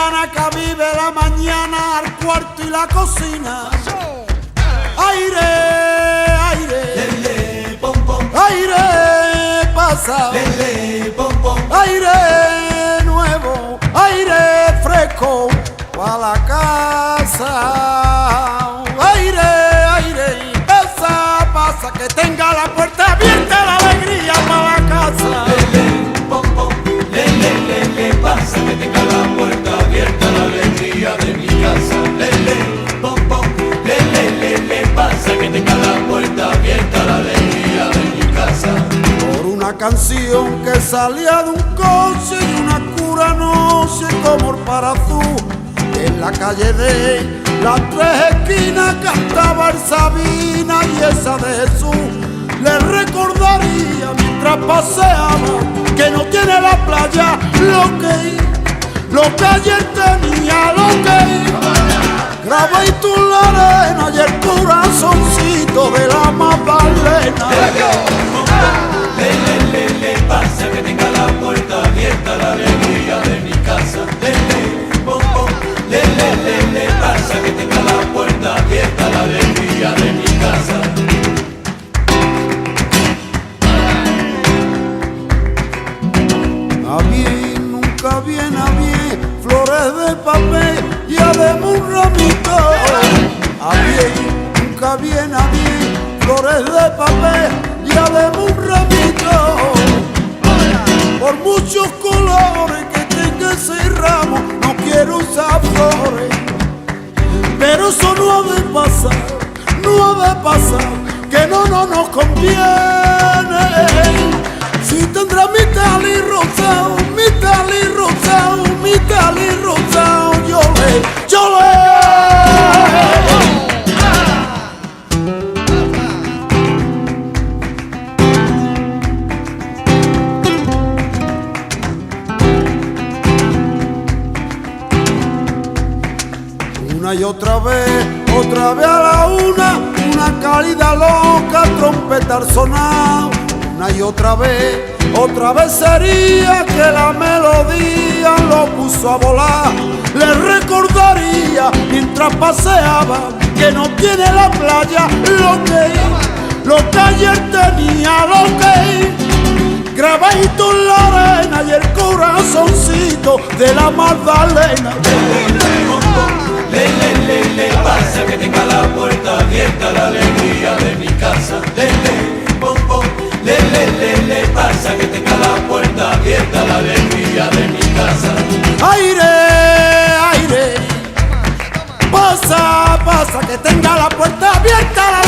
ventana que vive la mañana al cuarto y la cocina. Aire, aire, lele, pom pom, aire pasa, lele, pom pom, aire nuevo, aire fresco para la casa. Aire, aire, pasa, pasa, que tenga la puerta abierta, la alegría para la casa. lele, pom pom, lele, lele, pasa que tenga la puerta abierta, la alegría de mi casa. Lele, pom pom, lele, lele, pasa que tenga la puerta abierta, la alegría de mi casa. Por una canción que salía de un coche y una cura noche como el parazú. En la calle de las tres esquinas cantaba el Sabina y esa de Jesús le recordaría mientras paseaba que no tiene la playa lo que ayer tenía, lo que grabé tú la arena y el corazoncito de la Magdalena. Lele, lele, pasa que tenga la puerta abierta, la alegría de mi casa. Lele, pom pom, lele, lele, pasa que tenga la puerta abierta, la alegría de mi casa. A bien, nunca viene a bien, flores de papel y además un ramito. A bien, nunca viene a bien, flores de papel y además un ramito. Por muchos colores que tenga ese ramo, no quiero usar flores. Pero eso no ha de pasar, no ha de pasar, que no nos conviene. Si tendrá mi tali rosado, mi tali rosado, mi tali rosado, yo le. Una y otra vez a la una cálida loca, trompeta al sonar. Una y otra vez sería que la melodía lo puso a volar. Le recordaría mientras paseaba que no tiene la playa lo que ayer tenía, lo que grabadito en la arena y el corazoncito de la Magdalena. Lele, lele, pasa que tenga la puerta abierta, la alegría de mi casa. Lele, pom pom, lele, lele, pasa que tenga la puerta abierta, la alegría de mi casa. Aire, aire, pasa, pasa, que tenga la puerta abierta, la